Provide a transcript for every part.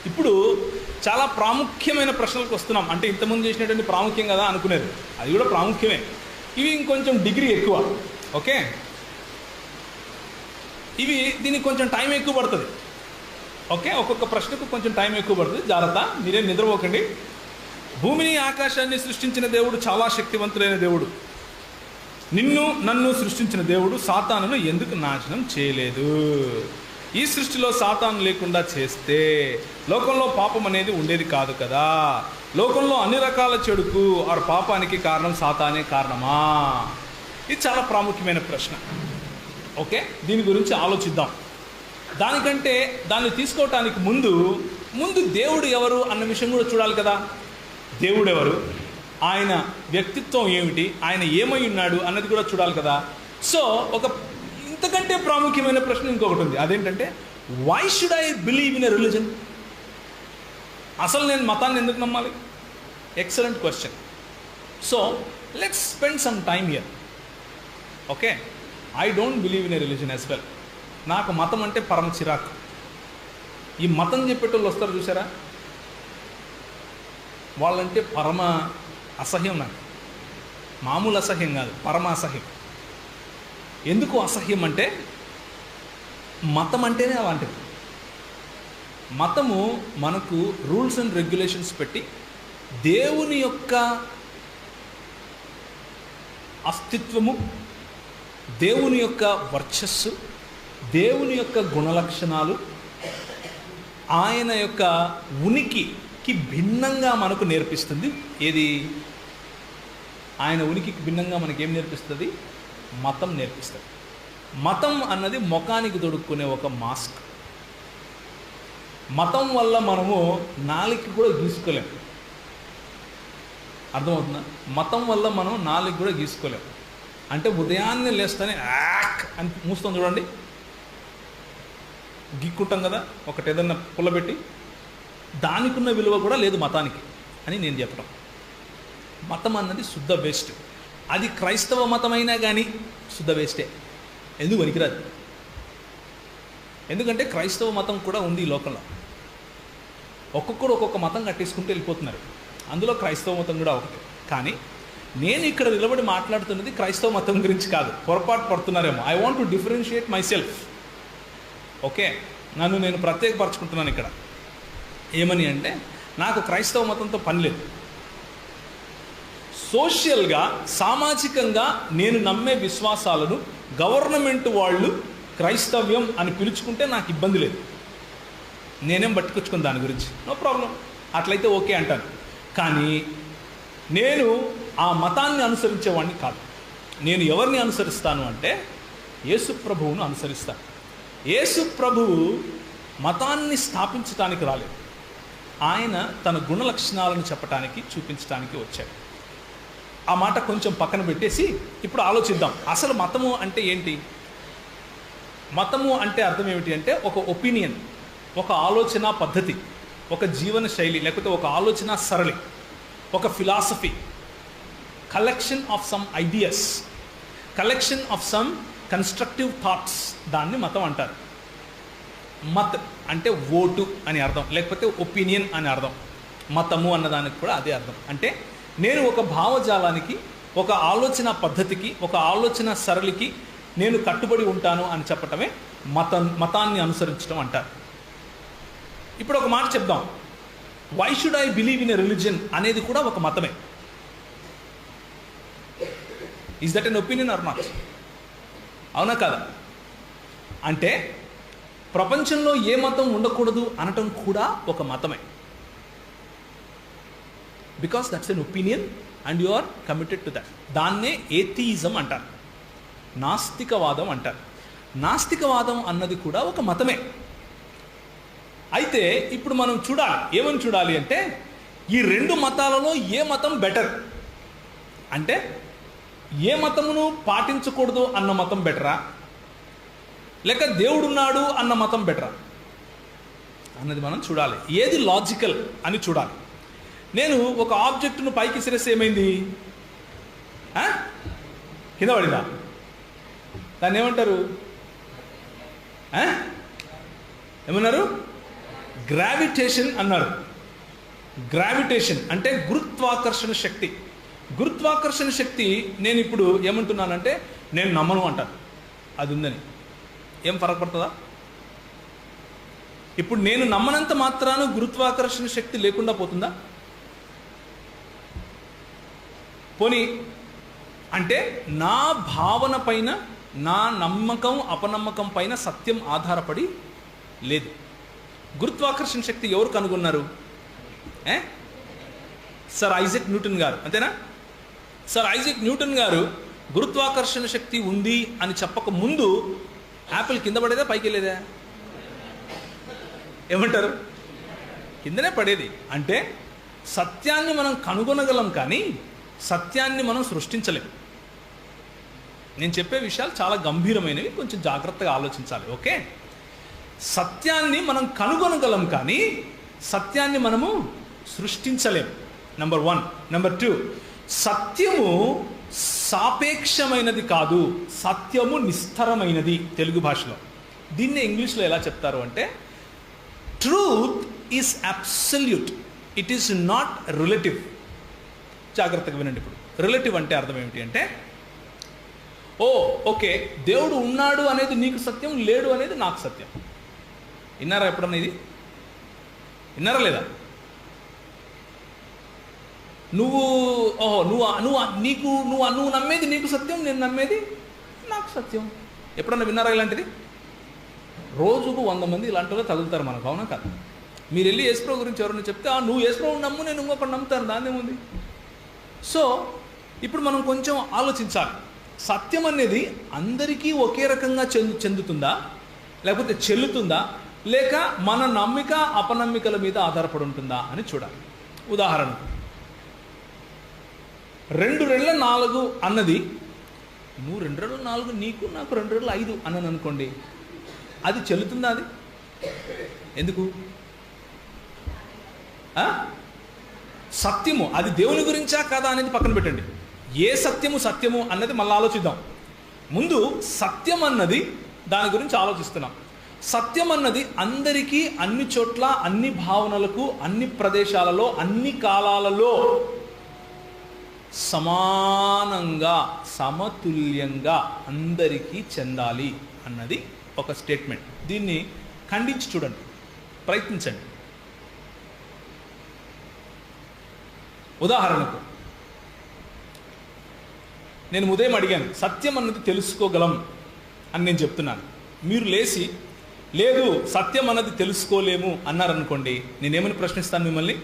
ఇప్పుడు చాలా ప్రాముఖ్యమైన ప్రశ్నలకు వస్తున్నాం. అంటే ఇంతకుముందు చేసినటువంటి ప్రాముఖ్యం కదా అనుకునేది, అది కూడా ప్రాముఖ్యమే. ఇవి ఇంకొంచెం డిగ్రీ ఎక్కువ. ఓకే, దీనికి కొంచెం టైం ఎక్కువ పడుతుంది. ఓకే, ఒక్కొక్క ప్రశ్నకు కొంచెం టైం ఎక్కువ పడుతుంది. జాగ్రత్త, మీరేం నిద్రపోకండి. భూమిని ఆకాశాన్ని సృష్టించిన దేవుడు చాలా శక్తివంతుడైన దేవుడు. నన్ను సృష్టించిన దేవుడు సాతానును ఎందుకు నాశనం చేయలేదు? ఈ సృష్టిలో సాతాను లేకుండా చేస్తే లోకంలో పాపం అనేది ఉండేది కాదు కదా. లోకంలో అన్ని రకాల చెడుకు ఆ పాపానికి కారణం సాతానే కారణమా? ఇది చాలా ప్రాముఖ్యమైన ప్రశ్న. ఓకే, దీని గురించి ఆలోచిద్దాం. దానికంటే దాన్ని తీసుకోవటానికి ముందు దేవుడు ఎవరు అన్న విషయం కూడా చూడాలి కదా. దేవుడు ఎవరు, ఆయన వ్యక్తిత్వం ఏమిటి, ఆయన ఏమై ఉన్నాడు అన్నది కూడా చూడాలి కదా. సో ఇంతకంటే ప్రాముఖ్యమైన ప్రశ్న ఇంకొకటి ఉంది. అదేంటంటే, why should I believe in a religion? అసలు నేను మతాన్ని ఎందుకు నమ్మాలి? Excellent question. So let's spend some time here. Okay, I don't believe in a religion as well. నాకు మతం అంటే పరమ చిరాకు. ఈ మతం చెప్పేటోళ్ళు వస్తారు చూసారా, వాళ్ళంటే పరమ అసహ్యం నాకు. మామూలు అసహ్యం కాదు, పరమ అసహ్యం. ఎందుకు అసహ్యం అంటే, మతం అంటేనే అలాంటిది. మతము మనకు రూల్స్ అండ్ రెగ్యులేషన్స్ పెట్టి దేవుని యొక్క అస్తిత్వము, దేవుని యొక్క వర్చస్సు, దేవుని యొక్క గుణలక్షణాలు, ఆయన యొక్క ఉనికికి భిన్నంగా మనకు నేర్పిస్తుంది. ఏది? ఆయన ఉనికికి భిన్నంగా మనకేం నేర్పిస్తుంది? మతం నేర్పిస్తుంది. మతం అన్నది ముఖానికి తొడుక్కునే ఒక మాస్క్. మతం వల్ల మనము నాలుగు కూడా గీసుకోలేం. అర్థమవుతుందా? మతం వల్ల మనం నాలుగు కూడా గీసుకోలేం. అంటే ఉదయాన్నే లేస్తేనే యాక్ అని మూస్తాం చూడండి, గీక్కుంటాం కదా ఒకటి ఏదన్నా పుల్లబెట్టి. దానికి ఉన్న విలువ కూడా లేదు మతానికి అని నేను చెప్పడం. మతం అన్నది శుద్ధ వేస్ట్. అది క్రైస్తవ మతమైనా కానీ శుద్ధ వేస్టే. ఎందుకు పనికిరాదు? ఎందుకంటే క్రైస్తవ మతం కూడా ఉంది ఈ లోకంలో. ఒక్కొక్కరు ఒక్కొక్క మతం కట్టేసుకుంటూ వెళ్ళిపోతున్నారు. అందులో క్రైస్తవ మతం కూడా ఒకటి. కానీ నేను ఇక్కడ నిలబడి మాట్లాడుతున్నది క్రైస్తవ మతం గురించి కాదు. పొరపాటు పడుతున్నారేమో. I want to differentiate myself. Okay, నన్ను నేను ప్రత్యేకపరచుకుంటున్నాను ఇక్కడ. ఏమని అంటే, నాకు క్రైస్తవ మతంతో పని లేదు. సోషల్గా, సామాజికంగా నేను నమ్మే విశ్వాసాలను గవర్నమెంట్ వాళ్ళు క్రైస్తవ్యం అని పిలుచుకుంటే నాకు ఇబ్బంది లేదు. నేనేం పట్టుకొచ్చుకుని దాని గురించి, నో ప్రాబ్లం. అట్లయితే ఓకే అంటాను. కానీ నేను ఆ మతాన్ని అనుసరించేవాడిని కాదు. నేను ఎవరిని అనుసరిస్తాను అంటే యేసు ప్రభువును అనుసరిస్తాను. యేసు ప్రభువు మతాన్ని స్థాపించడానికి రాలేదు. ఆయన తన గుణలక్షణాలను చెప్పడానికి, చూపించడానికి వచ్చాడు. ఆ మాట కొంచెం పక్కన పెట్టేసి ఇప్పుడు ఆలోచిద్దాం. అసలు మతము అంటే ఏంటి? మతము అంటే అర్థం ఏమిటి అంటే, ఒక ఒపీనియన్, ఒక ఆలోచన పద్ధతి, ఒక జీవన శైలి, లేకపోతే ఒక ఆలోచన సరళి, ఒక philosophy, collection of some ideas, collection of some constructive thoughts. దాన్ని మతం అంటారు. మత్ అంటే ఓటు అని అర్థం, లేకపోతే ఒపీనియన్ అని అర్థం. మతము అన్నదానికి కూడా అదే అర్థం. అంటే నేను ఒక భావజాలానికి, ఒక ఆలోచన పద్ధతికి, ఒక ఆలోచన సరళికి నేను కట్టుబడి ఉంటాను అని చెప్పటమే మతాన్ని అనుసరించడం అంటారు. ఇప్పుడు ఒక మాట చెప్దాం. Why should I believe in a religion అనేది కూడా ఒక మతమే. Is that an opinion or not? అవునా కాదా? అంటే ప్రపంచంలో ఏ మతం ఉండకూడదు అనటం కూడా ఒక మతమే. Because that's an opinion and you are committed to that. దాన్నే ఏథియిజం అంటారు, నాస్తికవాదం అంటారు. నాస్తికవాదం అన్నది కూడా ఒక మతమే. అయితే ఇప్పుడు మనం చూడాలి, ఏమని చూడాలి అంటే, ఈ రెండు మతాలలో ఏ మతం బెటర్? అంటే ఏ మతమును పాటించకూడదు అన్న మతం బెటరా, లేక దేవుడున్నాడు అన్న మతం బెటరా అన్నది మనం చూడాలి. ఏది లాజికల్ అని చూడాలి. నేను ఒక ఆబ్జెక్టును పైకి సిరేస్తే ఏమైంది? కింద పడిందా? దాన్ని ఏమంటారు? ఏమన్నారు? గ్రావిటేషన్ అన్నారు. గ్రావిటేషన్ అంటే గురుత్వాకర్షణ శక్తి. గురుత్వాకర్షణ శక్తి నేను ఇప్పుడు ఏమంటున్నానంటే నేను నమ్మను అంటాను అది ఉందని. ఏం ఫరక పడుతుందా? ఇప్పుడు నేను నమ్మనంత మాత్రాన గురుత్వాకర్షణ శక్తి లేకుండా పోతుందా? పోనీ అంటే నా భావన పైన, నా నమ్మకం అపనమ్మకం పైన సత్యం ఆధారపడి లేదు. గురుత్వాకర్షణ శక్తి ఎవరు కనుగొన్నారు? సర్ ఐజాక్ న్యూటన్ గారు, అంతేనా? సర్ ఐజాక్ న్యూటన్ గారు గురుత్వాకర్షణ శక్తి ఉంది అని చెప్పక ముందు యాపిల్ కింద పడేదా పైకి వెళ్ళేదా? ఏమంటారు? కిందనే పడేది. అంటే సత్యాన్ని మనం కనుగొనగలం కానీ సత్యాన్ని మనం సృష్టించలేం. నేను చెప్పే విషయాలు చాలా గంభీరమైనవి, కొంచెం జాగ్రత్తగా ఆలోచించాలి. ఓకే, సత్యాన్ని మనం కనుగొనగలం కానీ సత్యాన్ని మనము సృష్టించలేం. నెంబర్ 1. నెంబర్ 2, సత్యము సాపేక్షమైనది కాదు, సత్యము నిస్థిరమైనది తెలుగు భాషలో. దీన్ని ఇంగ్లీష్లో ఎలా చెప్తారు అంటే truth is absolute, it is not relative. జాగ్రత్తగా వినండి. ఇప్పుడు రిలేటివ్ అంటే అర్థం ఏమిటి అంటే, ఓకే దేవుడు ఉన్నాడు అనేది నీకు సత్యం, లేడు అనేది నాకు సత్యం. విన్నారా ఎప్పుడన్నా ఇది? విన్నారా లేదా? నువ్వు నమ్మేది నీకు సత్యం, నేను నమ్మేది నాకు సత్యం. ఎప్పుడన్నా విన్నారా ఇలాంటిది? రోజుకు 100 మంది ఇలాంటి వాళ్ళు తగులుతారు మనకు, అవునా కాదు? మీరు వెళ్ళి యేసుప్రభు గురించి ఎవరైనా చెప్తే నువ్వు యేసుప్రభు నమ్ము, నేను ఇంకొకటి నమ్ముతాను, దాని ఏముంది? సో ఇప్పుడు మనం కొంచెం ఆలోచించాలి. సత్యం అనేది అందరికీ ఒకే రకంగా చెందుతుందా, లేకపోతే చెల్లుతుందా, లేక మన నమ్మిక అపనమ్మికల మీద ఆధారపడి ఉంటుందా అని చూడాలి. ఉదాహరణకు 2 రెళ్ళ 4 అన్నది, నువ్వు 2 రెళ్ళ 4 నీకు, నాకు 2 రెళ్ళ 5 అన్నది అనుకోండి, అది చెల్లుతుందా? అది ఎందుకు? సత్యము అది దేవుని గురించా కాదా అనేది పక్కన పెట్టండి. ఏ సత్యము అన్నది మళ్ళీ ఆలోచిద్దాం. ముందు సత్యం అన్నది దాని గురించి ఆలోచిస్తున్నాం. సత్యం అన్నది అందరికీ, అన్ని చోట్ల, అన్ని భావనలకు, అన్ని ప్రదేశాలలో, అన్ని కాలాలలో సమానంగా, సమతుల్యంగా అందరికీ చెందాలి అన్నది ఒక స్టేట్మెంట్. దీన్ని ఖండించి చూడండి, ప్రయత్నించండి. ఉదాహరణకు నేను ఉదయం అడిగాను, సత్యం అన్నది తెలుసుకోగలం అని నేను చెప్తున్నాను. మీరు లేచి లేదు సత్యం అన్నది తెలుసుకోలేము అన్నారనుకోండి, నేనేమని ప్రశ్నిస్తాను మిమ్మల్ని?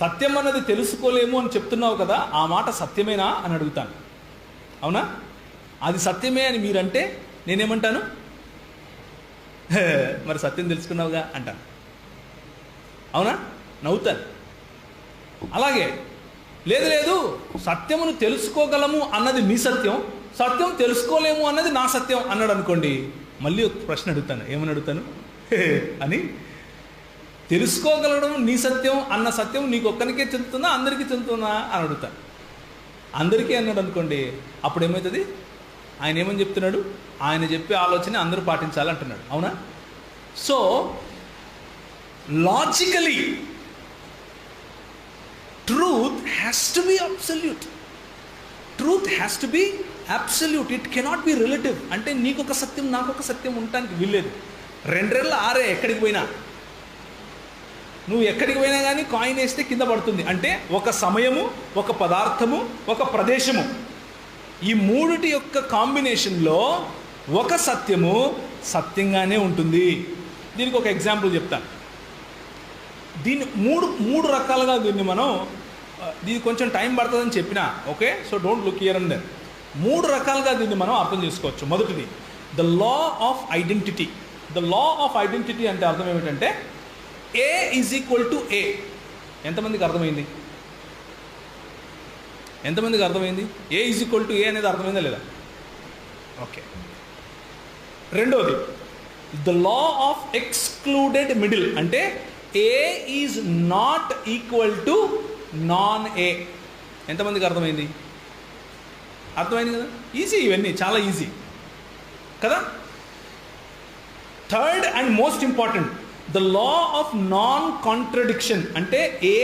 సత్యం అన్నది తెలుసుకోలేము అని చెప్తున్నావు కదా, ఆ మాట సత్యమేనా అని అడుగుతాను. అవునా? అది సత్యమే అని మీరంటే నేనేమంటాను? మరి సత్యం తెలుసుకున్నావుగా అంటాను. అవునా? నవ్వుతాను. అలాగే లేదు సత్యమును తెలుసుకోగలము అన్నది మీ సత్యం, సత్యం తెలుసుకోలేము అన్నది నా సత్యం అన్నాడు అనుకోండి, మళ్ళీ ఒక ప్రశ్న అడుగుతాను. ఏమని అడుగుతాను అని? తెలుసుకోగలడం నీ సత్యం అన్న సత్యం నీకు ఒక్కరికే చెందుతుందా, అందరికీ చెందుతుందా అని అడుగుతాను. అందరికీ అన్నాడు అనుకోండి, అప్పుడు ఏమవుతుంది? ఆయన ఏమని చెప్తున్నాడు? ఆయన చెప్పే ఆలోచన అందరూ పాటించాలంటున్నాడు. అవునా? So logically truth has to be absolute. Truth has to be absolute. It cannot be relative. అంటే నీకొక సత్యం నాకొక సత్యం ఉండటానికి వీల్లేదు. 2 రెళ్ళ 6 ఎక్కడికి పోయినా, నువ్వు ఎక్కడికి పోయినా కానీ కాయిన్ వేస్తే కింద పడుతుంది. అంటే ఒక సమయము, ఒక పదార్థము, ఒక ప్రదేశము, ఈ మూడిటి యొక్క కాంబినేషన్లో ఒక సత్యము సత్యంగానే ఉంటుంది. దీనికి ఒక ఎగ్జాంపుల్ చెప్తాను. దీన్ని మూడు రకాలుగా దీన్ని కొంచెం టైం పడుతుందని చెప్పినా, okay? So don't look here and there. 3 రకాలుగా దీన్ని మనం అర్థం చేసుకోవచ్చు. మొదటిది the law of identity. The law of identity అంటే అర్థం ఏమిటంటే A is equal to A. ఎంతమందికి అర్థమైంది? A is equal to A అనేది అర్థమైందా లేదా? ఓకే. రెండోది the law of excluded middle. అంటే A is not equal to non A. ఎంతమందికి అర్థమైంది? అర్థమైంది కదా? ఈజీ, ఇవన్నీ చాలా ఈజీ కదా. Third and most important, the law of non contradiction అంటే A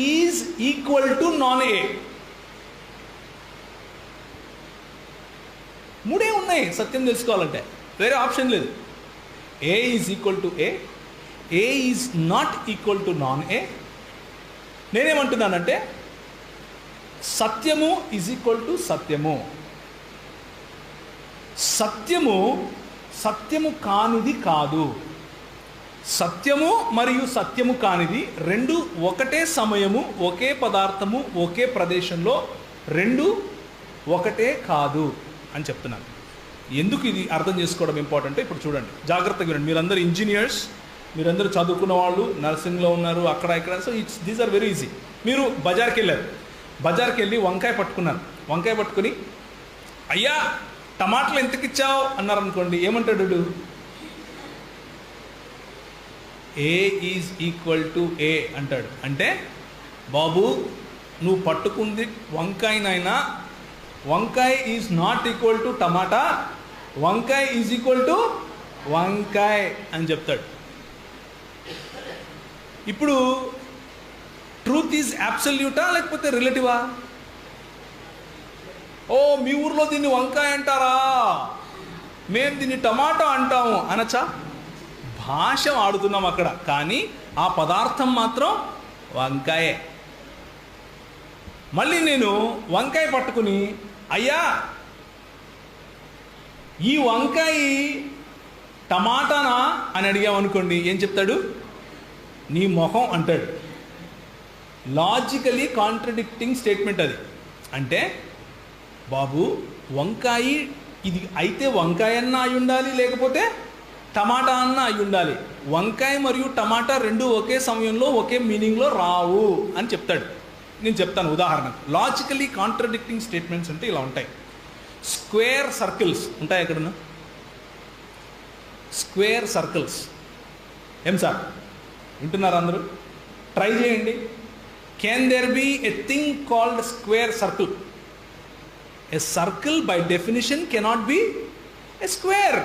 is equal to non A. మూడే ఉన్నాయి సత్యం తెలుసుకోవాలంటే, వేరే ఆప్షన్ లేదు. A is equal to A, A is not equal to non A. నేనేమంటున్నానంటే సత్యము ఈజ్ ఈక్వల్ టు సత్యము. సత్యము కానిది కాదు. సత్యము మరియు సత్యము కానిది రెండు ఒకటే సమయము, ఒకే పదార్థము, ఒకే ప్రదేశంలో రెండు ఒకటే కాదు అని చెప్తున్నాను. ఎందుకు ఇది అర్థం చేసుకోవడం ఇంపార్టెంట్ ఇప్పుడు చూడండి, జాగ్రత్తగా వినండి. మీరందరూ ఇంజనీర్స్, మీరందరూ చదువుకున్న వాళ్ళు, నర్సింగ్లో ఉన్నారు, అక్కడ ఇక్కడ. So these are very easy. మీరు బజార్కి వెళ్ళారు, బజార్కి వెళ్ళి వంకాయ పట్టుకున్నారు. వంకాయ పట్టుకుని అయ్యా టమాటాలు ఎంతకిచ్చావు అన్నారు అనుకోండి, ఏమంటాడు? ఏ ఈజ్ ఈక్వల్ టు ఏ అంటాడు. అంటే బాబు నువ్వు పట్టుకుంది వంకాయనైనా, వంకాయ ఈజ్ నాట్ ఈక్వల్ టు టమాటా, వంకాయ ఈజ్ ఈక్వల్ టు వంకాయ అని చెప్తాడు. ఇప్పుడు ట్రూత్ ఈజ్ అబ్సల్యూటా లేకపోతే రిలేటివా? ఓ మీ ఊర్లో దీన్ని వంకాయ అంటారా, మేము దీన్ని టమాటా అంటాము అనొచ్చా? భాష ఆడుతున్నాం అక్కడ, కానీ ఆ పదార్థం మాత్రం వంకాయే. మళ్ళీ నేను వంకాయ పట్టుకుని అయ్యా ఈ వంకాయ టమాటానా అని అడిగామనుకోండి, ఏం చెప్తాడు? నీ మొహం అంటాడు. లాజికలీ కాంట్రడిక్టింగ్ స్టేట్మెంట్ అది. అంటే బాబు వంకాయ ఇది అయితే వంకాయ అన్నా అయి ఉండాలి, లేకపోతే టమాటా అన్నా అయి ఉండాలి. వంకాయ మరియు టమాటా రెండు ఒకే సమయంలో ఒకే మీనింగ్లో రావు అని చెప్తాడు. నేను చెప్తాను ఉదాహరణకు. లాజికలీ కాంట్రడిక్టింగ్ స్టేట్మెంట్స్ అంటే ఇలా ఉంటాయి. స్క్వేర్ సర్కిల్స్ ఉంటాయి ఎక్కడన్నా? Square circles. ఏం సార్ వింటున్నారు అందరూ? ట్రై చేయండి. Can there be a thing called square circle? A circle by definition cannot be a square.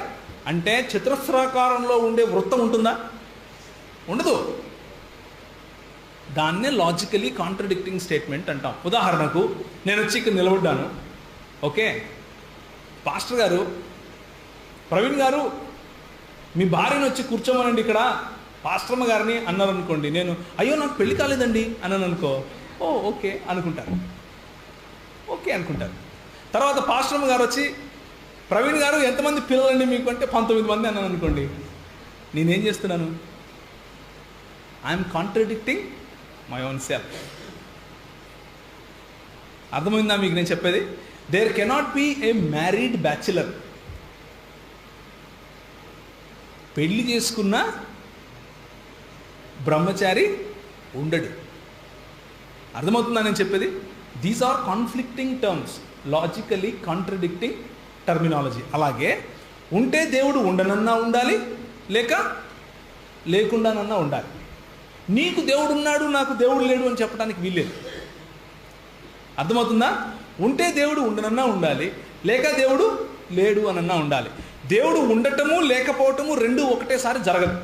అంటే చతురస్రాకారంలో ఉండే వృత్తం ఉంటుందా? ఉండదు. దాన్నే లాజికలీ కాంట్రడిక్టింగ్ స్టేట్మెంట్ అంటాం. ఉదాహరణకు నేను వచ్చి ఇక్కడ నిలబడ్డాను, ఓకే, పాస్టర్ గారు, ప్రవీణ్ గారు మీ భార్యను వచ్చి కూర్చోమనండి ఇక్కడ పాస్టర్మ గారిని అన్నారు అనుకోండి. నేను అయ్యో నాకు పెళ్లి కాలేదండి అన్నాను అనుకో, ఓ ఓకే అనుకుంటారు, ఓకే అనుకుంటారు. తర్వాత పాస్టర్మ గారు వచ్చి ప్రవీణ్ గారు ఎంతమంది పిల్లలండి మీకు అంటే 19 మంది అన్నాను అనుకోండి, నేనేం చేస్తున్నాను? I'm contradicting my own self. అర్థమైందా మీకు నేను చెప్పేది? There cannot be a married bachelor. పెళ్లి చేసుకున్న బ్రహ్మచారి ఉండడు. అర్థమవుతుందా నేను చెప్పేది? These are conflicting terms, logically contradicting terminology. అలాగే ఉంటే దేవుడు ఉండనన్నా ఉండాలి, లేకుండానన్నా ఉండాలి. నీకు దేవుడు ఉన్నాడు, నాకు దేవుడు లేడు అని చెప్పడానికి వీల్లేదు. అర్థమవుతుందా? ఉంటే దేవుడు ఉండనన్నా ఉండాలి, లేక దేవుడు లేడు అనన్నా ఉండాలి. దేవుడు ఉండటము లేకపోవటము రెండు ఒకటేసారి జరగదు.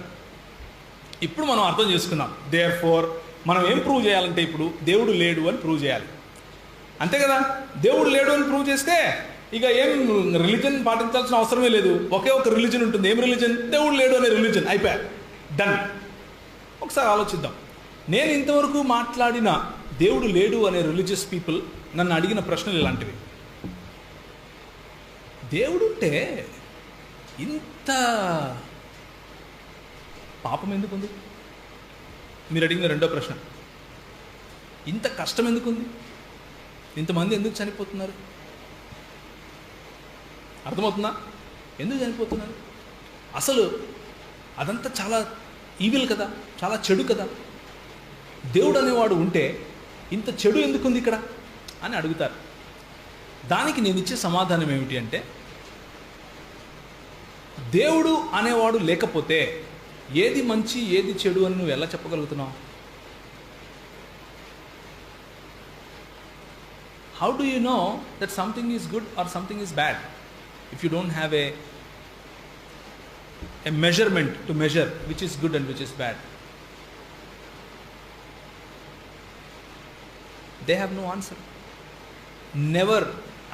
ఇప్పుడు మనం అర్థం చేసుకున్నాం. దేర్ ఫోర్ మనం ఏం ప్రూవ్ చేయాలంటే ఇప్పుడు దేవుడు లేడు అని ప్రూవ్ చేయాలి, అంతే కదా? దేవుడు లేడు అని ప్రూవ్ చేస్తే ఇక ఏం రిలీజన్ పాటించాల్సిన అవసరమే లేదు. ఒకే ఒక రిలీజన్ ఉంటుంది. ఏం రిలీజన్? దేవుడు లేడు అనే రిలీజన్. అయిపోయారు, డన్. ఒకసారి ఆలోచిద్దాం. నేను ఇంతవరకు మాట్లాడిన దేవుడు లేడు అనే రిలీజియస్ పీపుల్ నన్ను అడిగిన ప్రశ్నలు ఇలాంటివి. దేవుడుంటే ఇంత పాపం ఎందుకుంది? మీరు అడిగిన రెండో ప్రశ్న. ఇంత కష్టం ఎందుకుంది? ఇంతమంది ఎందుకు చనిపోతున్నారు? అర్థమవుతుందా? ఎందుకు చనిపోతున్నారు? అసలు అదంతా చాలా ఈవిల్ కదా, చాలా చెడు కదా. దేవుడు అనేవాడు ఉంటే ఇంత చెడు ఎందుకుంది ఇక్కడ అని అడుగుతారు. దానికి నేను ఇచ్చే సమాధానం ఏమిటి అంటే, దేవుడు అనేవాడు లేకపోతే ఏది మంచి ఏది చెడు అని నువ్వు ఎలా చెప్పగలుగుతున్నావు? How do you know that something is good or something is bad if you don't have a a measurement to measure which is good and which is bad. They have no answer. Never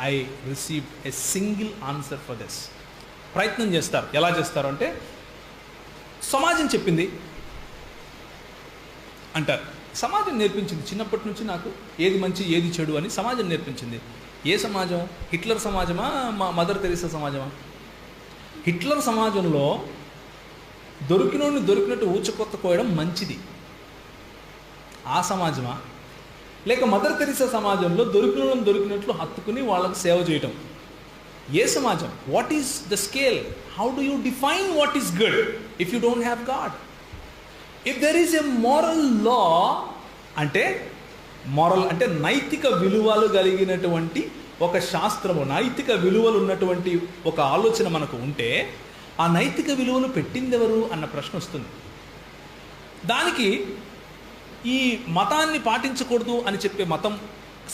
I received a single answer for this. ప్రయత్నం చేస్తారు. ఎలా చేస్తారు అంటే సమాజం చెప్పింది అంటారు. సమాజం నేర్పించింది. చిన్నప్పటి నుంచి నాకు ఏది మంచి ఏది చెడు అని సమాజం నేర్పించింది. ఏ సమాజం? హిట్లర్ సమాజమా, మదర్ తెరీసా సమాజమా? హిట్లర్ సమాజంలో దొరికినోడిని దొరికినట్టు ఊచకొత్త కోయడం మంచిది, ఆ సమాజమా? లేక మదర్ తెరీసా సమాజంలో దొరికినోడిని దొరికినట్లు హత్తుకుని వాళ్ళకు సేవ చేయటం? ఏ సమాజం? What is the scale? How do you define what is good if you don't have God? If there is a moral law, అంటే మోరల్ అంటే నైతిక విలువలు కలిగినటువంటి ఒక శాస్త్రము, నైతిక విలువలు ఉన్నటువంటి ఒక ఆలోచన మనకు ఉంటే ఆ నైతిక విలువలు పెట్టిందెవరు అన్న ప్రశ్న వస్తుంది. దానికి ఈ మతాన్ని పాటించకూడదు అని చెప్పే మతం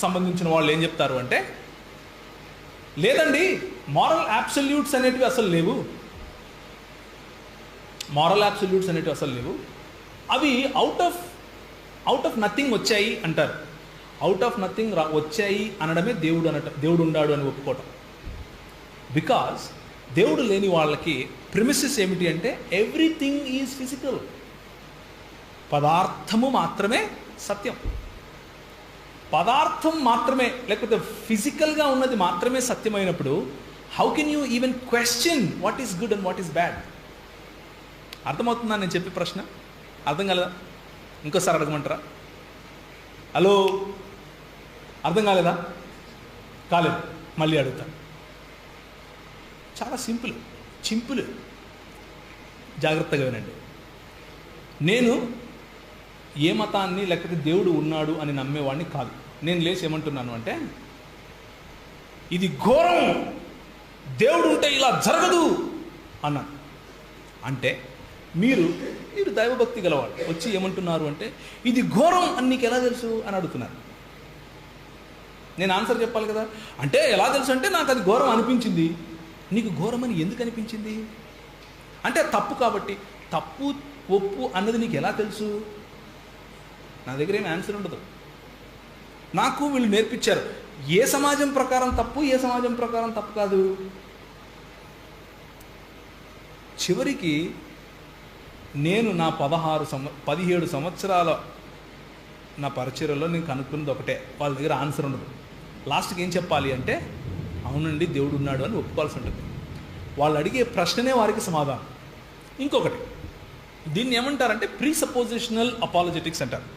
సంబంధించిన వాళ్ళు ఏం చెప్తారు అంటే, లేదండి మారల్ అబ్సల్యూట్స్ అనేటివి అసలు లేవు, మారల్ అబ్సల్యూట్స్ అనేటివి అసలు లేవు, అవి అవుట్ ఆఫ్ నథింగ్ వచ్చాయి అంటారు. అవుట్ ఆఫ్ నథింగ్ వచ్చాయి అనడమే దేవుడు అనటం, దేవుడు ఉన్నాడు అని ఒప్పుకోవటం. బికాజ్ దేవుడు లేని వాళ్ళకి ప్రిమిసెస్ ఏమిటి అంటే ఎవ్రీథింగ్ ఈజ్ ఫిజికల్. పదార్థము మాత్రమే సత్యం, పదార్థం మాత్రమే లేకపోతే ఫిజికల్గా ఉన్నది మాత్రమే సత్యమైనప్పుడు how can you even question what is good and what is bad? అర్థమవుతుందా నేను చెప్పే ప్రశ్న? అర్థం కాలేదా? ఇంకోసారి అడగమంటారా? హలో, అర్థం కాలేదా? కాలేదు, మళ్ళీ అడుగుతాను. చాలా సింపుల్, జాగ్రత్తగా వినండి. నేను ఏ మతాన్ని లేకపోతే దేవుడు ఉన్నాడు అని నమ్మేవాడిని కాదు. నేను లేచి ఏమంటున్నాను అంటే, ఇది ఘోరం, దేవుడు ఉంటే ఇలా జరగదు అన్నాను. అంటే మీరు దైవభక్తి గలవాడు వచ్చి ఏమంటున్నారు అంటే, ఇది ఘోరం అని నీకు ఎలా తెలుసు అని అడుగుతున్నారు. నేను ఆన్సర్ చెప్పాలి కదా. అంటే ఎలా తెలుసు అంటే, నాకు అది ఘోరం అనిపించింది. నీకు ఘోరం అని ఎందుకు అనిపించింది అంటే, తప్పు కాబట్టి. తప్పు ఒప్పు అన్నది నీకు ఎలా తెలుసు? నా దగ్గర ఏమి ఆన్సర్ ఉండదు. నాకు వీళ్ళు నేర్పించారు ఏ సమాజం ప్రకారం తప్పు, ఏ సమాజం ప్రకారం తప్పు కాదు. చివరికి నేను నా 17 సంవత్సరాల నా పరిచర్యలో నేను కనుక్కున్నది ఒకటే, వాళ్ళ దగ్గర ఆన్సర్ ఉండదు. లాస్ట్కి ఏం చెప్పాలి అంటే, అవునండి దేవుడు ఉన్నాడు అని ఒప్పుకోవాల్సి ఉంటుంది. వాళ్ళు అడిగే ప్రశ్ననే వారికి సమాధానం. ఇంకొకటి, దీన్ని ఏమంటారంటే ప్రీసపోజిషనల్ అపాలజెటిక్స్ అంటారు.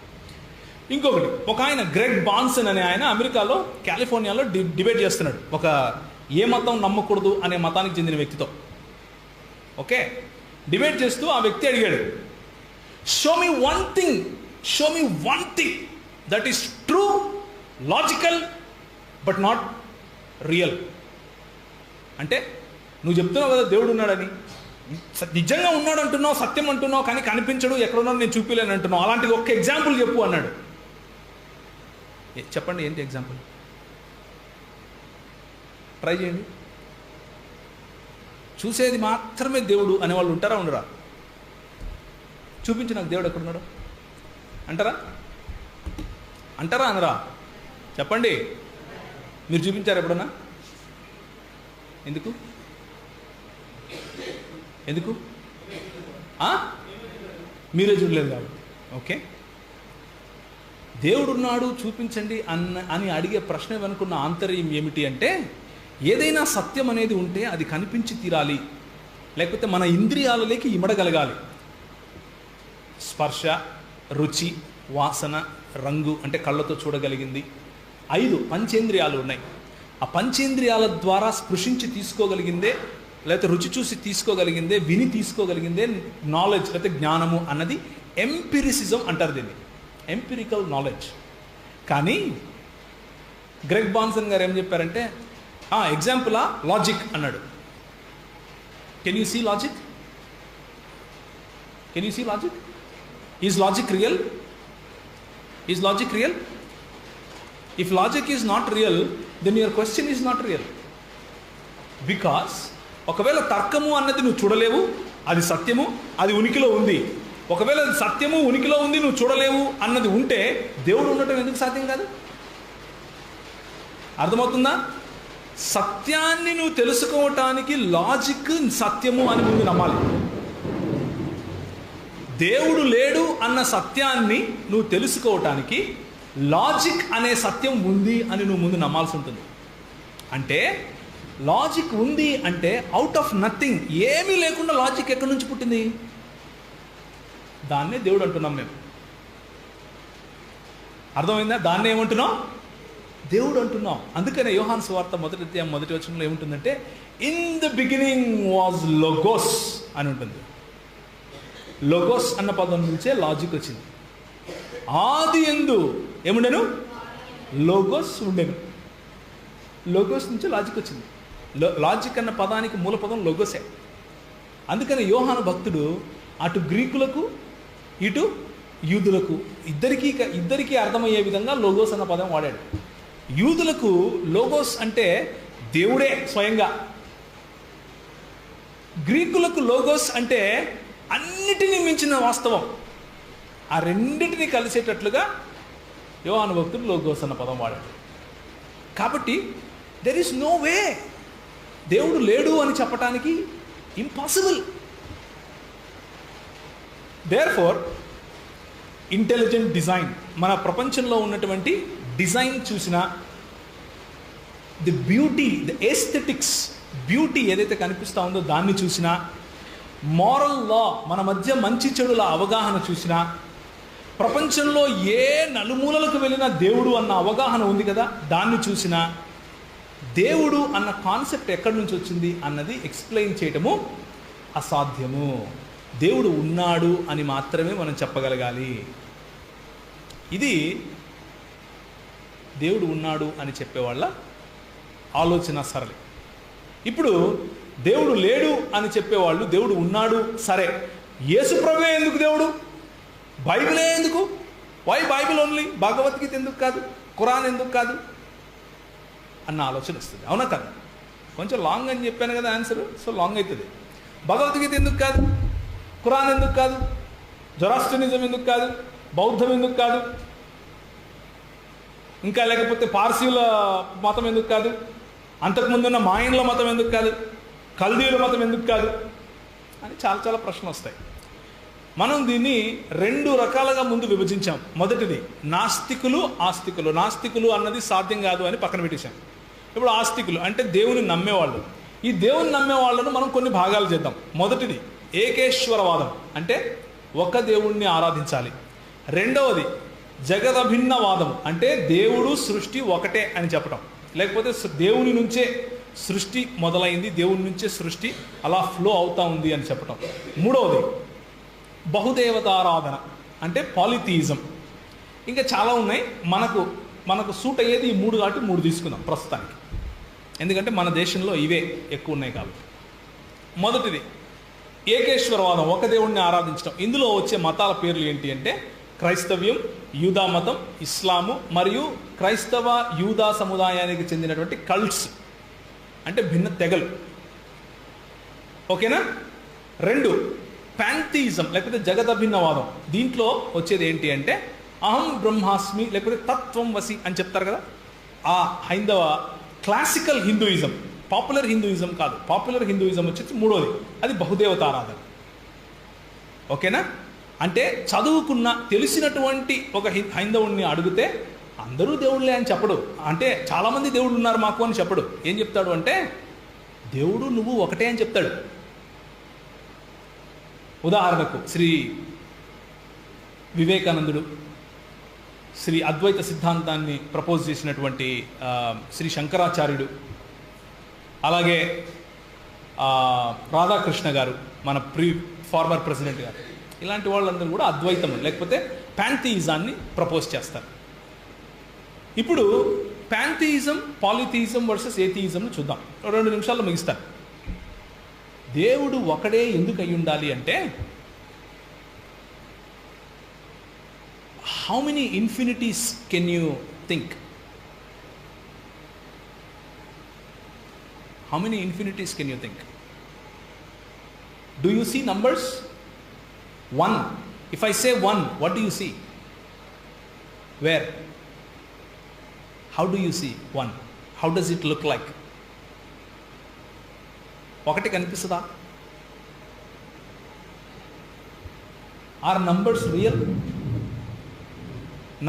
ఇంకొకటి, ఒక ఆయన గ్రెగ్ బాన్సన్ అనే ఆయన అమెరికాలో కాలిఫోర్నియాలో డిబేట్ చేస్తున్నాడు ఒక ఏ మతం నమ్మకూడదు అనే మతానికి చెందిన వ్యక్తితో. ఓకే, డిబేట్ చేస్తూ ఆ వ్యక్తి అడిగాడు, show me one thing that is true, logical but not real. అంటే నువ్వు చెప్తున్నావు కదా దేవుడు ఉన్నాడని, నిజంగా ఉన్నాడు అంటున్నావు, సత్యం అంటున్నావు, కానీ కనిపించడు, ఎక్కడున్నాడు నేను చూపిలేను అంటున్నావు. అలాంటిది ఒక్క ఎగ్జాంపుల్ చెప్పు అన్నాడు. చెప్పండి, ఏంటి ఎగ్జాంపుల్? ట్రై చేయండి. చూసేది మాత్రమే దేవుడు అనేవాళ్ళు ఉంటారా ఉండరా? చూపించి నాకు దేవుడు ఎక్కడున్నాడు అంటారా అనరా? చెప్పండి, మీరు చూపించారు ఎప్పుడన్నా? ఎందుకు మీరే చూడలేదు కాబట్టి. ఓకే, దేవుడున్నాడు చూపించండి అని అడిగే ప్రశ్న వెనుకున్న ఆంతర్యం ఏమిటి అంటే, ఏదైనా సత్యం అనేది ఉంటే అది కనిపించి తీరాలి, లేకపోతే మన ఇంద్రియాలలోకి ఇమడగలగాలి. స్పర్శ, రుచి, వాసన, రంగు అంటే కళ్ళతో చూడగలిగింది. 5 పంచేంద్రియాలు ఉన్నాయి. ఆ పంచేంద్రియాల ద్వారా స్పృశించి తీసుకోగలిగిందే, లేకపోతే రుచి చూసి తీసుకోగలిగిందే, విని తీసుకోగలిగిందే నాలెడ్జ్ లేకపోతే జ్ఞానము అన్నది ఎంపిరిసిజం అంటారు దీన్ని, ఎంపిరికల్ నాలెడ్జ్. కానీ గ్రెగ్ బాన్సన్ గారు ఏం చెప్పారంటే, ఎగ్జాంపులా లాజిక్ అన్నాడు. Can you see logic? Is logic real? If logic is not real, then your question is not real. Because ఒకవేళ తర్కము అన్నది నువ్వు చూడలేవు, అది సత్యము, అది ఉనికిలో ఉంది. ఒకవేళ అది సత్యము ఉనికిలో ఉంది, నువ్వు చూడలేవు అన్నది ఉంటే దేవుడు ఉండటం ఎందుకు సాధ్యం కాదు? అర్థమవుతుందా? సత్యాన్ని నువ్వు తెలుసుకోవటానికి లాజిక్ సత్యము అని ముందు నమ్మాలి. దేవుడు లేడు అన్న సత్యాన్ని నువ్వు తెలుసుకోవటానికి లాజిక్ అనే సత్యం ఉంది అని నువ్వు ముందు నమ్మాల్సి ఉంటుంది. అంటే లాజిక్ ఉంది అంటే అవుట్ ఆఫ్ నథింగ్, ఏమీ లేకుండా లాజిక్ ఎక్కడి నుంచి పుట్టింది? దాన్నే దేవుడు అంటున్నాం మేము. అర్థమైందా? దాన్నే ఏమంటున్నాం? దేవుడు అంటున్నాం. అందుకనే యోహాను సువార్త 1 వచనంలో ఏముంటుందంటే, in the beginning was logos అని ఉంటుంది. లోగోస్ అన్న పదం నుంచే లాజిక్ వచ్చింది. ఆది యందు ఏముండెను? లోగోస్ ఉండెను. లోగోస్ నుంచి లాజిక్ వచ్చింది. లాజిక్ అన్న పదానికి మూల పదం లోగోసే. అందుకని యోహాను భక్తుడు అటు గ్రీకులకు ఇటు యూదులకు ఇద్దరికీ అర్థమయ్యే విధంగా లోగోస్ అన్న పదం వాడాడు. యూదులకు లోగోస్ అంటే దేవుడే స్వయంగా, గ్రీకులకు లోగోస్ అంటే అన్నిటినీ మించిన వాస్తవం. ఆ రెండింటినీ కలిసేటట్లుగా యోహాను భక్తుడు లోగోస్ అన్న పదం వాడాడు. కాబట్టి దెర్ ఈస్ నో వే, దేవుడు లేడు అని చెప్పటానికి ఇంపాసిబుల్. దేర్ఫోర్ ఇంటెలిజెంట్ డిజైన్, మన ప్రపంచంలో ఉన్నటువంటి డిజైన్ చూసినా, the beauty, the aesthetics, beauty ఏదైతే కనిపిస్తూ ఉందో దాన్ని చూసినా, మారల్ లా, మన మధ్య మంచి చెడుల అవగాహన చూసినా, ప్రపంచంలో ఏ నలుమూలలకు వెళ్ళినా దేవుడు అన్న అవగాహన ఉంది కదా, దాన్ని చూసినా, దేవుడు అన్న కాన్సెప్ట్ ఎక్కడి నుంచి వచ్చింది అన్నది ఎక్స్ప్లెయిన్ చేయటము అసాధ్యము. దేవుడు ఉన్నాడు అని మాత్రమే మనం చెప్పగలగాలి. ఇది దేవుడు ఉన్నాడు అని చెప్పేవాళ్ళ ఆలోచన సరళి. ఇప్పుడు దేవుడు లేడు అని చెప్పేవాళ్ళు, దేవుడు ఉన్నాడు సరే, యేసుప్రభువే ఎందుకు దేవుడు? బైబిలే ఎందుకు? Why Bible only? భగవద్గీత ఎందుకు కాదు? ఖురాన్ ఎందుకు కాదు అన్న ఆలోచన వస్తుంది. అవునా కదా? కొంచెం లాంగ్ అని చెప్పాను కదా ఆన్సర్, సో లాంగ్ అవుతుంది. భగవద్గీత ఎందుకు కాదు? ఖురాన్ ఎందుకు కాదు? జొరాస్ట్రియనిజం ఎందుకు కాదు? బౌద్ధం ఎందుకు కాదు? ఇంకా లేకపోతే పార్సీల మతం ఎందుకు కాదు? అంతకుముందున్న మాయన్ల మతం ఎందుకు కాదు? కల్దీయుల మతం ఎందుకు కాదు అని చాలా చాలా ప్రశ్నలు వస్తాయి. మనం దీన్ని 2 రకాలుగా ముందు విభజించాం. మొదటిది నాస్తికులు, ఆస్తికులు. నాస్తికులు అన్నది సాధ్యం కాదు అని పక్కన పెట్టేశాం. ఇప్పుడు ఆస్తికులు అంటే దేవుని నమ్మేవాళ్ళు. ఈ దేవుని నమ్మే వాళ్ళను మనం కొన్ని భాగాలు చేద్దాం. మొదటిది ఏకేశ్వరవాదం, అంటే ఒక దేవుణ్ణి ఆరాధించాలి. రెండవది జగదభిన్నవాదం, అంటే దేవుడు సృష్టి ఒకటే అని చెప్పడం, లేకపోతే దేవుని నుంచే సృష్టి మొదలైంది, దేవుని నుంచే సృష్టి అలా ఫ్లో అవుతూ ఉంది అని చెప్పడం. మూడవది బహుదేవతారాధన, అంటే పాలిథియిజం. ఇంకా చాలా ఉన్నాయి. మనకు సూట్ అయ్యేది ఈ 3 కాబట్టి 3 తీసుకుందాం ప్రస్తుతానికి, ఎందుకంటే మన దేశంలో ఇవే ఎక్కువ ఉన్నాయి కాబట్టి. మొదటిది ఏకేశ్వరవాదం, ఒక దేవుణ్ణి ఆరాధించడం. ఇందులో వచ్చే మతాల పేర్లు ఏంటి అంటే క్రైస్తవ్యం, యూదా మతం, ఇస్లాము మరియు క్రైస్తవ యూదా సముదాయానికి చెందినటువంటి కల్ట్స్, అంటే భిన్న తెగలు. ఓకేనా? 2 ప్యాంథియిజం, లేకపోతే జగదభిన్నవాదం. దీంట్లో వచ్చేది ఏంటి అంటే అహం బ్రహ్మాస్మి, లేకపోతే తత్వం వసి అని చెప్తారు కదా, ఆ హైందవ క్లాసికల్ హిందూయిజం. పాపులర్ హిందూయిజం కాదు. పాపులర్ హిందూయిజం వచ్చేసి మూడోది, అది బహుదేవతారాధన. ఓకేనా? అంటే చదువుకున్న తెలిసినటువంటి ఒక హైందవుణ్ణి అడిగితే అందరూ దేవుళ్ళే అని చెప్పడు, అంటే చాలామంది దేవుళ్ళు ఉన్నారు మాకు అని చెప్పడు. ఏం చెప్తాడు అంటే దేవుడు నువ్వు ఒకటే అని చెప్తాడు. ఉదాహరణకు శ్రీ వివేకానందుడు, శ్రీ అద్వైత సిద్ధాంతాన్ని ప్రపోజ్ చేసినటువంటి శ్రీ శంకరాచార్యుడు, అలాగే రాధాకృష్ణ గారు, మన ఫార్మర్ ప్రెసిడెంట్ గారు, ఇలాంటి వాళ్ళందరూ కూడా అద్వైతం లేకపోతే ప్యాంథియిజాన్ని ప్రపోజ్ చేస్తారు. ఇప్పుడు ప్యాంథియిజం, పాలిథియిజం వర్సెస్ ఏథియిజంను చూద్దాం. 2 నిమిషాల్లో ముగిస్తాను. దేవుడు ఒకడే ఎందుకు అయి ఉండాలి అంటే, how many infinities can you think? How many infinities can you think? Do you see numbers? 1. If I say 1, what do you see? Where? How do you see 1? How does it look like? ఒకటి కనిపిస్తుందా? Are numbers real?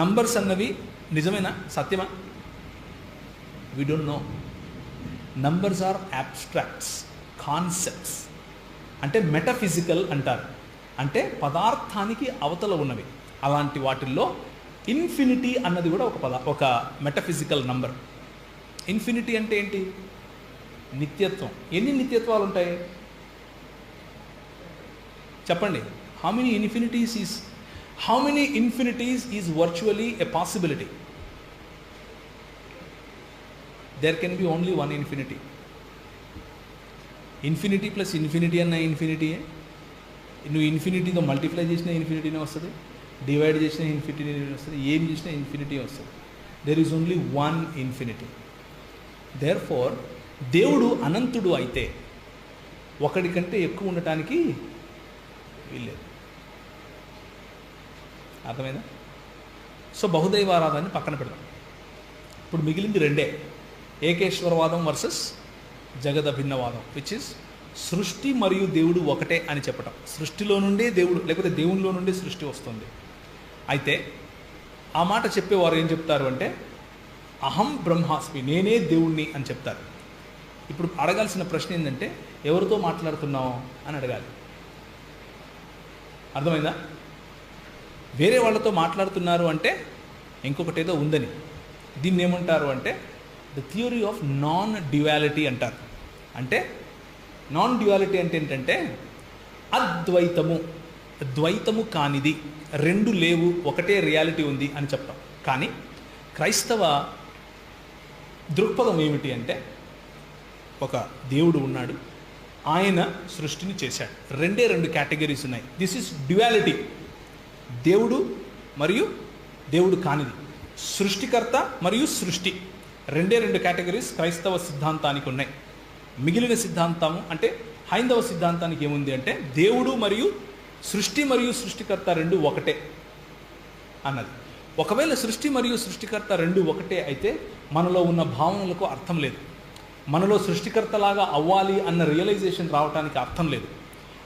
Numbers అన్నవి నిజమేనా, సత్యమా? We don't know. Numbers are abstracts, concepts. అంటే మెటఫిజికల్ అంటారు, అంటే పదార్థానికి అవతల ఉన్నవి. అలాంటి వాటిల్లో ఇన్ఫినిటీ అన్నది కూడా ఒక మెటఫిజికల్ నంబర్. ఇన్ఫినిటీ అంటే ఏంటి? నిత్యత్వం. ఎన్ని నిత్యత్వాలు ఉంటాయి చెప్పండి? How many infinities is virtually a possibility? There can be only one infinity. Infinity plus infinity అన్న ఇన్ఫినిటీయే. నువ్వు ఇన్ఫినిటీతో మల్టిప్లై చేసిన ఇన్ఫినిటీనే వస్తుంది, డివైడ్ చేసిన ఇన్ఫినిటీ వస్తుంది, ఏం చేసినా ఇన్ఫినిటీ వస్తుంది. There is only one infinity. Therefore దేవుడు అనంతుడు అయితే ఒకటి కంటే ఎక్కువ ఉండటానికి వీల్లేదు. అర్థమైందా? సో బహుదైవారాధాన్ని పక్కన పెడదాం. ఇప్పుడు మిగిలింది రెండే, ఏకేశ్వరవాదం వర్సెస్ జగదభిన్నవాదం, విచ్ ఇస్ సృష్టి మరియు దేవుడు ఒకటే అని చెప్పటం. సృష్టిలో నుండే దేవుడు, లేకపోతే దేవునిలో నుండే సృష్టి వస్తుంది. అయితే ఆ మాట చెప్పేవారు ఏం చెప్తారు అంటే అహం బ్రహ్మాస్మి, నేనే దేవుణ్ణి అని చెప్తారు. ఇప్పుడు అడగాల్సిన ప్రశ్న ఏంటంటే ఎవరితో మాట్లాడుతున్నావు అని అడగాలి. అర్థమైందా? వేరే వాళ్ళతో మాట్లాడుతున్నారు అంటే ఇంకొకటి ఏదో ఉందని. దీన్ని ఏమంటారు అంటే the theory of non duality అంటారు. అంటే నాన్ డ్యుయాలిటీ అంటే ఏంటంటే ద్వైతము కానిది, రెండు లేవు, ఒకటే రియాలిటీ ఉంది అని చెప్తాం. కానీ క్రైస్తవ దృక్పథం ఏమిటి అంటే ఒక దేవుడు ఉన్నాడు, ఆయన సృష్టిని చేశాడు. రెండు కేటగిరీస్ ఉన్నాయి. This is duality. దేవుడు మరియు దేవుడు కానిది, సృష్టికర్త మరియు సృష్టి, రెండు కేటగిరీస్ క్రైస్తవ సిద్ధాంతానికి ఉన్నాయి. మిగిలిన సిద్ధాంతము అంటే హైందవ సిద్ధాంతానికి ఏముంది అంటే దేవుడు మరియు సృష్టి మరియు సృష్టికర్త రెండు ఒకటే అన్నది. ఒకవేళ సృష్టి మరియు సృష్టికర్త రెండు ఒకటే అయితే మనలో ఉన్న భావనలకు అర్థం లేదు. మనలో సృష్టికర్తలాగా అవ్వాలి అన్న రియలైజేషన్ రావడానికి అర్థం లేదు.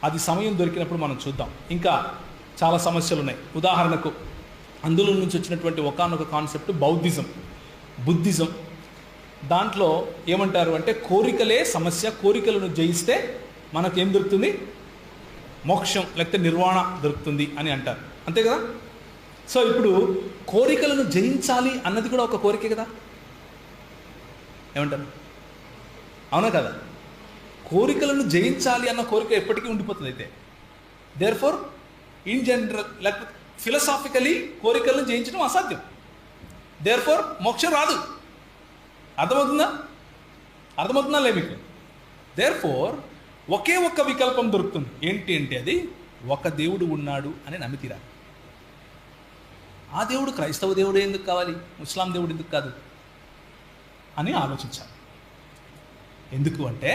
అది సమయం దొరికినప్పుడు మనం చూద్దాం. ఇంకా చాలా సమస్యలు ఉన్నాయి. ఉదాహరణకు అందులో నుంచి వచ్చినటువంటి ఒకానొక కాన్సెప్ట్ బుద్ధిజం. దాంట్లో ఏమంటారు అంటే కోరికలే సమస్య, కోరికలను జయిస్తే మనకేం దొరుకుతుంది? మోక్షం లేకపోతే నిర్వాణ దొరుకుతుంది అని అంటారు. అంతే కదా? సో ఇప్పుడు కోరికలను జయించాలి అన్నది కూడా ఒక కోరికే కదా? ఏమంటారు? అవునా కదా? కోరికలను జయించాలి అన్న కోరిక ఎప్పటికీ ఉండిపోతుంది. అయితే దేర్ఫోర్ ఇన్ జనరల్ లేకపోతే ఫిలసాఫికలీ కోరికలను జయించడం అసాధ్యం. దేర్ఫోర్ మోక్షం రాదు. అర్థమవుతుందా లే మీకు? దేర్ఫోర్ ఒకే ఒక్క వికల్పం దొరుకుతుంది. ఏంటి అంటే అది ఒక దేవుడు ఉన్నాడు అని నమ్మితీరా. ఆ దేవుడు క్రైస్తవ దేవుడు ఎందుకు కావాలి, ముస్లాం దేవుడు ఎందుకు కాదు అని ఆలోచించాలి. ఎందుకు అంటే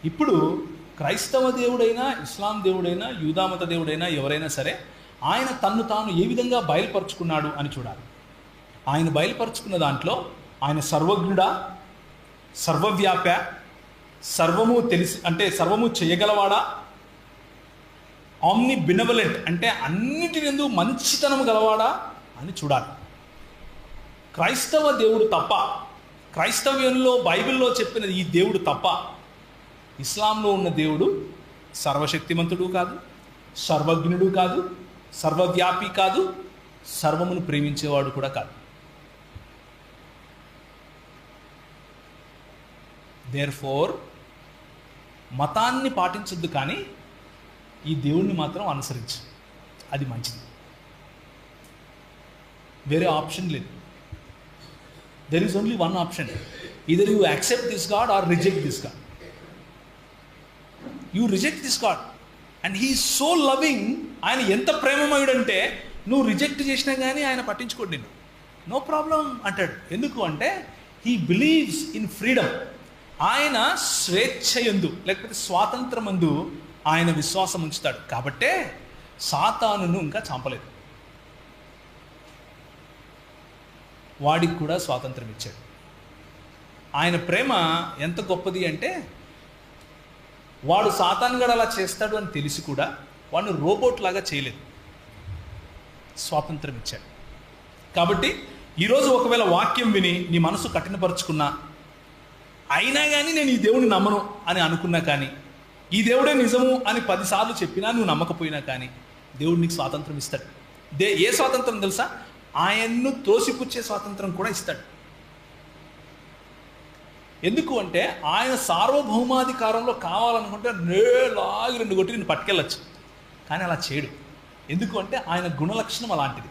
ఇప్పుడు క్రైస్తవ దేవుడైనా, ఇస్లాం దేవుడైనా, యూదామత దేవుడైనా, ఎవరైనా సరే ఆయన తన్ను తాను ఏ విధంగా బయలుపరుచుకున్నాడు అని చూడాలి. ఆయన బయలుపరుచుకున్న దాంట్లో ఆయన సర్వజ్ఞుడా, సర్వవ్యాప, సర్వము తెలిసి అంటే సర్వము చేయగలవాడా, ఆమ్ని బినవలెంట్ అంటే అన్నిటి యందు మంచితనము గలవాడా అని చూడాలి. క్రైస్తవ దేవుడు తప్ప, క్రైస్తవ్యంలో బైబిల్లో చెప్పినది ఈ దేవుడు తప్ప, ఇస్లాంలో ఉన్న దేవుడు సర్వశక్తిమంతుడు కాదు, సర్వజ్ఞుడు కాదు, సర్వవ్యాపి కాదు, సర్వమును ప్రేమించేవాడు కూడా కాదు. దేర్ఫోర్ మతాన్ని పాటించొద్దు, కానీ ఈ దేవుణ్ణి మాత్రం అనుసరించు, అది మంచిది. వేరే ఆప్షన్ లేదు. There is only one option. Either you accept this God are reject this God. You reject this God and he is so loving. ఆయన ఎంత ప్రేమమయుడంటే నువ్వు రిజెక్ట్ చేసినా కానీ ఆయన పట్టించుకోడు నిన్ను. నో ప్రాబ్లం అంటాడు. ఎందుకు అంటే హీ బిలీవ్స్ ఇన్ ఫ్రీడమ్. ఆయన స్వేచ్ఛయందు లేకపోతే స్వాతంత్రమందు ఆయన విశ్వాసం ఉంచుతాడు. కాబట్టే సాతానును ఇంకా చంపలేదు, వాడికి కూడా స్వాతంత్రం ఇచ్చాడు. ఆయన ప్రేమ ఎంత గొప్పది అంటే, వాడు సాతానుగాడు అలా చేస్తాడు అని తెలిసి కూడా వాడిని రోబోట్ లాగా చేయలేదు, స్వాతంత్రం ఇచ్చాడు. కాబట్టి ఈరోజు ఒకవేళ వాక్యం విని నీ మనసు కఠినపరుచుకున్నా, అయినా కానీ నేను ఈ దేవుడిని నమ్మను అని అనుకున్నా కానీ, ఈ దేవుడే నిజము అని 10 సార్లు చెప్పినా నువ్వు నమ్మకపోయినా కానీ, దేవుడు నీకు స్వాతంత్రం ఇస్తాడు. ఏ స్వాతంత్రం తెలుసా? ఆయన్ను త్రోసిపుచ్చే స్వాతంత్రం కూడా ఇస్తాడు. ఎందుకు అంటే ఆయన సార్వభౌమాధికారంలో కావాలనుకుంటే లాగి 2 కొట్టి నేను పట్టుకెళ్ళచ్చు, కానీ అలా చేయడు. ఎందుకు అంటే ఆయన గుణలక్షణం అలాంటిది.